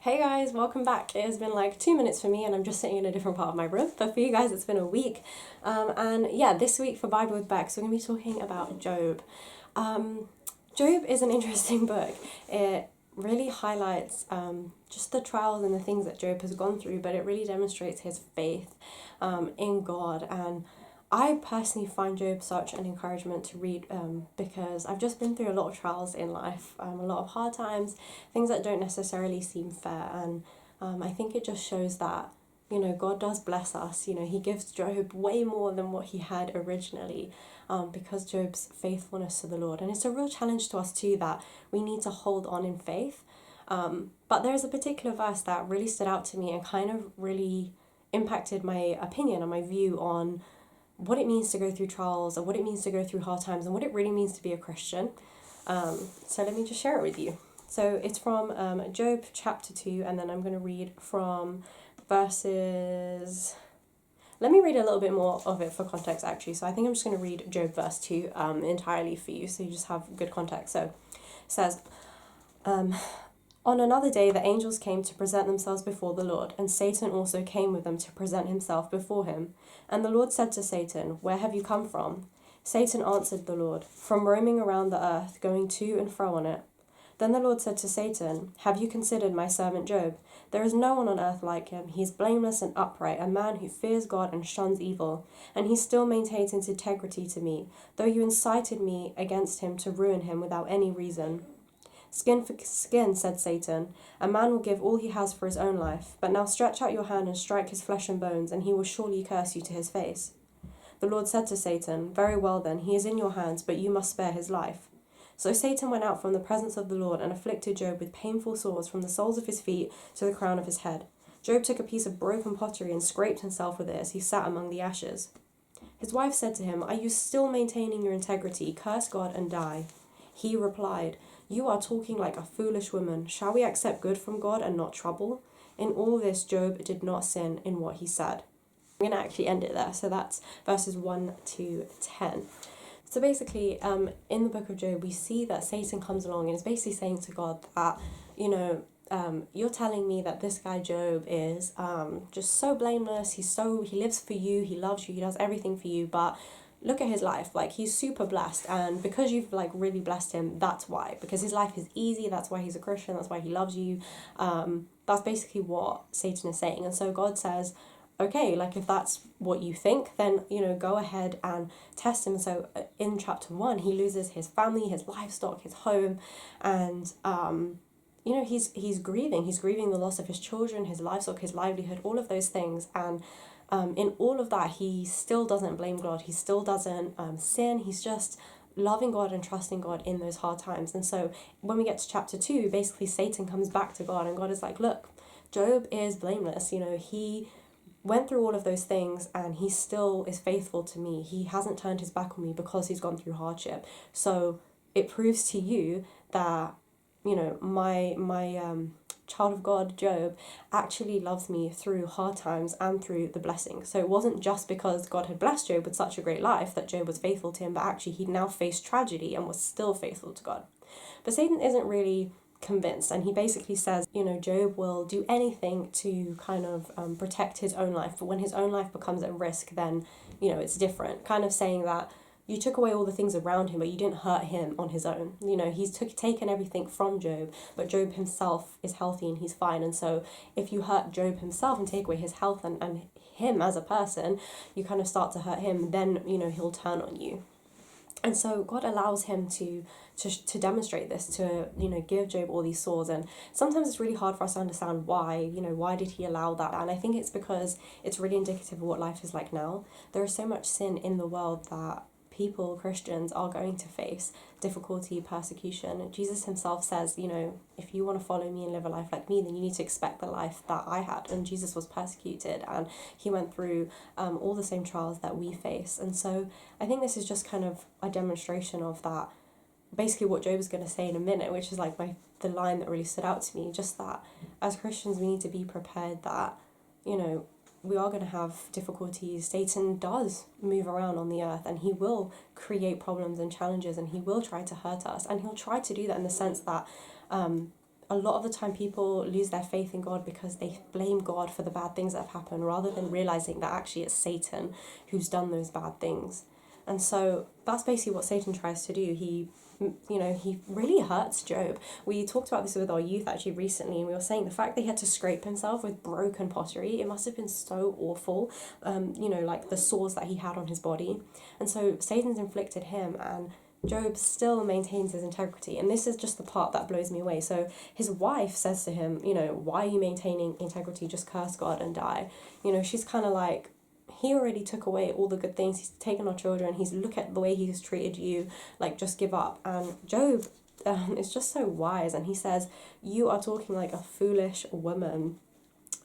Hey guys, welcome back. It has been like 2 minutes for me, and I'm just sitting in a different part of my room. But for you guys, it's been a week. And yeah, this week for Bible with Becks, we're going to be talking about Job. Um, Job is an interesting book. It really highlights just the trials and the things that Job has gone through, but it really demonstrates his faith in God. And I personally find Job such an encouragement to read because I've just been through a lot of trials in life, a lot of hard times, things that don't necessarily seem fair. And I think it just shows that, God does bless us. He gives Job way more than what he had originally because Job's faithfulness to the Lord. And it's a real challenge to us too that we need to hold on in faith. But there's a particular verse that really stood out to me and kind of really impacted my opinion and my view on what it means to go through trials and what it means to go through hard times and what it really means to be a Christian. So let me just share it with you. So it's from Job chapter 2, and then I'm going to read from verses. Let me read a little bit more of it for context actually. So I think I'm just going to read Job verse 2 entirely for you so you just have good context. So it says, on another day, the angels came to present themselves before the Lord, and Satan also came with them to present himself before him. And the Lord said to Satan, "Where have you come from?" Satan answered the Lord, "From roaming around the earth, going to and fro on it." Then the Lord said to Satan, "Have you considered my servant Job? There is no one on earth like him. He is blameless and upright, a man who fears God and shuns evil. And he still maintains his integrity to me, though you incited me against him to ruin him without any reason." "Skin for skin," said Satan. "A man will give all he has for his own life. But now stretch out your hand and strike his flesh and bones, and he will surely curse you to his face." The Lord said to Satan, "Very well then, he is in your hands, but you must spare his life." So Satan went out from the presence of the Lord and afflicted Job with painful sores from the soles of his feet to the crown of his head. Job took a piece of broken pottery and scraped himself with it as he sat among the ashes. His wife said to him, "Are you still maintaining your integrity? Curse God and die." He replied, "You are talking like a foolish woman. Shall we accept good from God and not trouble?" In all this, Job did not sin in what he said. I'm going to actually end it there. So that's verses 1 to 10. So basically, in the book of Job, we see that Satan comes along and is basically saying to God that, you're telling me that this guy Job is just so blameless. He lives for you. He loves you. He does everything for you. But look at his life. Like, he's super blessed. And because you've like really blessed him, that's why. Because his life is easy. That's why he's a Christian. That's why he loves you. That's basically what Satan is saying. And so God says, okay, like if that's what you think, then, go ahead and test him. So in chapter 1, he loses his family, his livestock, his home, and, he's grieving. He's grieving the loss of his children, his livestock, his livelihood, all of those things. And in all of that, he still doesn't blame God. He still doesn't sin. He's just loving God and trusting God in those hard times. And so when we get to chapter 2, basically Satan comes back to God, and God is like, look, Job is blameless. He went through all of those things and he still is faithful to me. He hasn't turned his back on me because he's gone through hardship. So it proves to you that, my child of God, Job, actually loves me through hard times and through the blessings. So it wasn't just because God had blessed Job with such a great life that Job was faithful to him, but actually he'd now faced tragedy and was still faithful to God. But Satan isn't really convinced, and he basically says, Job will do anything to kind of protect his own life, but when his own life becomes at risk, then it's different, kind of saying that you took away all the things around him, but you didn't hurt him on his own. He's taken everything from Job, but Job himself is healthy and he's fine. And so if you hurt Job himself and take away his health and him as a person, you kind of start to hurt him, then he'll turn on you. And so God allows him to demonstrate this, to give Job all these sores. And sometimes it's really hard for us to understand why. Why did he allow that? And I think it's because it's really indicative of what life is like now. There is so much sin in the world that people, Christians, are going to face difficulty, persecution. Jesus himself says, if you want to follow me and live a life like me, then you need to expect the life that I had. And Jesus was persecuted and he went through all the same trials that we face. And so I think this is just kind of a demonstration of that, basically what Job is going to say in a minute, which is like the line that really stood out to me, just that as Christians we need to be prepared that, we are going to have difficulties. Satan does move around on the earth and he will create problems and challenges and he will try to hurt us, and he'll try to do that in the sense that a lot of the time people lose their faith in God because they blame God for the bad things that have happened rather than realizing that actually it's Satan who's done those bad things. And so that's basically what Satan tries to do. He really hurts Job. We talked about this with our youth actually recently, and we were saying the fact that he had to scrape himself with broken pottery, it must have been so awful, like the sores that he had on his body. And so Satan's inflicted him, and Job still maintains his integrity. And this is just the part that blows me away. So his wife says to him, why are you maintaining integrity? Just curse God and die. She's kind of like, he already took away all the good things. He's taken our children. He's look at the way he's treated you. Like, just give up. And Job is just so wise. And he says, you are talking like a foolish woman.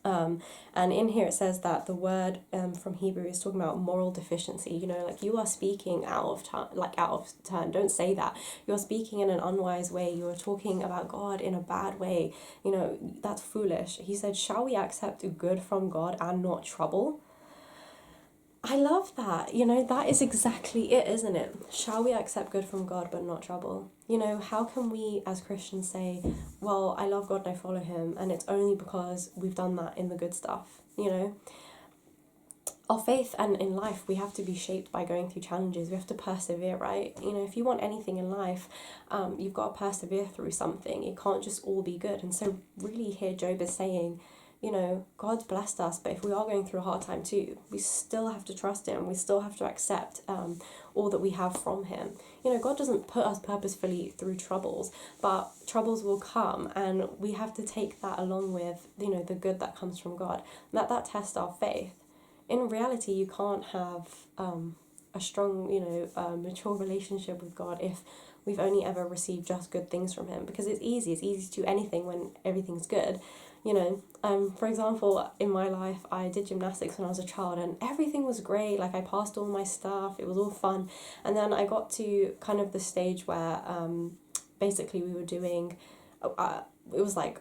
And in here it says that the word from Hebrew is talking about moral deficiency. Like you are speaking out of turn. Don't say that. You're speaking in an unwise way. You're talking about God in a bad way. That's foolish. He said, shall we accept good from God and not trouble? I love that. That is exactly it, isn't it? Shall we accept good from God but not trouble? How can we as Christians say, well, I love God and I follow him, and it's only because we've done that in the good stuff? Our faith and in life, we have to be shaped by going through challenges. We have to persevere, right? If you want anything in life, you've got to persevere through something. It can't just all be good. And so really here Job is saying, God's blessed us, but if we are going through a hard time too, we still have to trust him. We still have to accept all that we have from him. God doesn't put us purposefully through troubles, but troubles will come, and we have to take that along with, the good that comes from God. That tests our faith. In reality, you can't have a strong, mature relationship with God if we've only ever received just good things from him, because it's easy to do anything when everything's good. For example, in my life, I did gymnastics when I was a child, and everything was great. Like, I passed all my stuff, it was all fun. And then I got to kind of the stage where basically we were doing, it was like,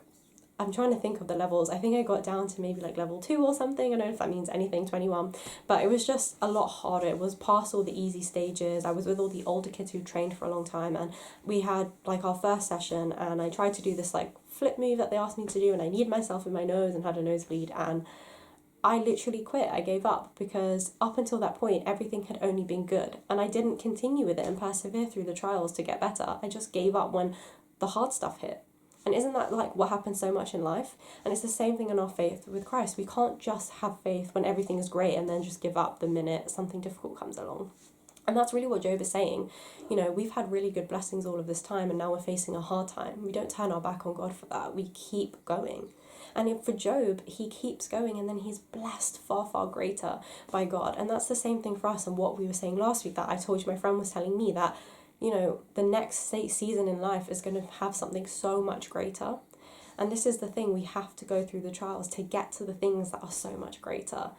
I'm trying to think of the levels. I think I got down to maybe like level 2 or something. I don't know if that means anything, 21. But it was just a lot harder. It was past all the easy stages. I was with all the older kids who trained for a long time, and we had like our first session, and I tried to do this like flip move that they asked me to do, and I kneed myself in my nose and had a nosebleed, and I literally quit. I gave up because up until that point, everything had only been good, and I didn't continue with it and persevere through the trials to get better. I just gave up when the hard stuff hit. And isn't that like what happens so much in life? And it's the same thing in our faith with Christ. We can't just have faith when everything is great and then just give up the minute something difficult comes along. And that's really what Job is saying. We've had really good blessings all of this time, and now we're facing a hard time. We don't turn our back on God for that. We keep going. And for Job, he keeps going, and then he's blessed far, far greater by God. And that's the same thing for us. And what we were saying last week, that I told you, my friend was telling me that the next season in life is going to have something so much greater. And this is the thing, we have to go through the trials to get to the things that are so much greater.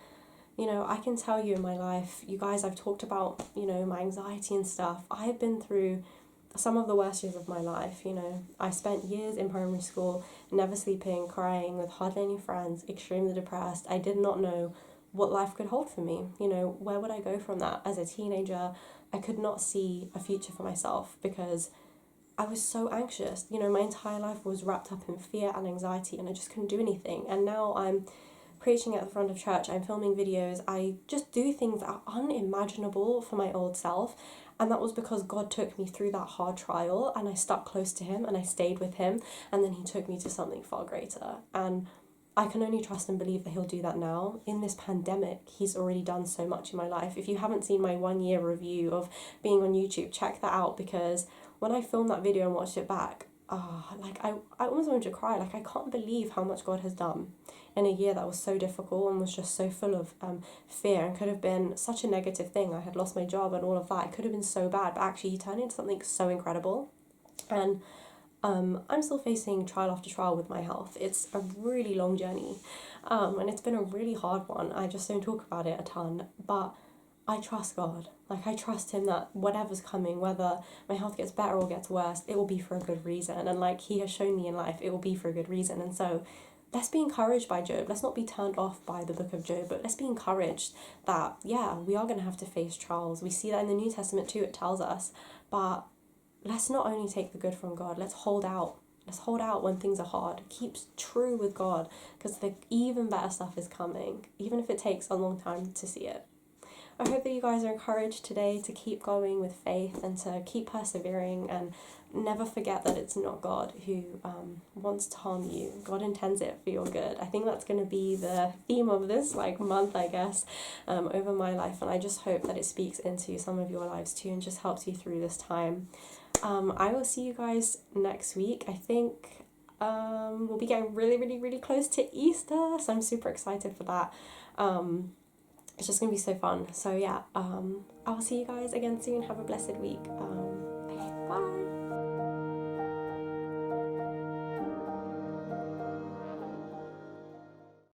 I can tell you in my life, you guys, I've talked about, my anxiety and stuff. I have been through some of the worst years of my life. I spent years in primary school, never sleeping, crying, with hardly any friends, extremely depressed. I did not know what life could hold for me. Where would I go from that? As a teenager, I could not see a future for myself because I was so anxious. My entire life was wrapped up in fear and anxiety, and I just couldn't do anything. And now I'm preaching at the front of church, I'm filming videos, I just do things that are unimaginable for my old self. And that was because God took me through that hard trial, and I stuck close to him and I stayed with him, and then he took me to something far greater. And I can only trust and believe that he'll do that now. In this pandemic, he's already done so much in my life. If you haven't seen my 1 year review of being on YouTube, check that out, because when I filmed that video and watched it back, I almost wanted to cry. Like, I can't believe how much God has done in a year that was so difficult and was just so full of fear, and could have been such a negative thing. I had lost my job and all of that. It could have been so bad, but actually he turned into something so incredible. And I'm still facing trial after trial with my health. It's a really long journey, and it's been a really hard one. I just don't talk about it a ton, but I trust God. Like, I trust him that whatever's coming, whether my health gets better or gets worse, it will be for a good reason. And like he has shown me in life, it will be for a good reason. And so let's be encouraged by Job. Let's not be turned off by the book of Job, but let's be encouraged that, yeah, we are going to have to face trials. We see that in the New Testament too, it tells us. But let's not only take the good from God, let's hold out. Just hold out when things are hard. Keep true with God, because the even better stuff is coming, even if it takes a long time to see it. I hope that you guys are encouraged today to keep going with faith and to keep persevering, and never forget that it's not God who wants to harm you. God intends it for your good. I think that's going to be the theme of this month, I guess, over my life, and I just hope that it speaks into some of your lives too and just helps you through this time. I will see you guys next week. I think we'll be getting really, really, really close to Easter, so I'm super excited for that. It's just going to be so fun. So yeah, I'll see you guys again soon. Have a blessed week. Okay, bye.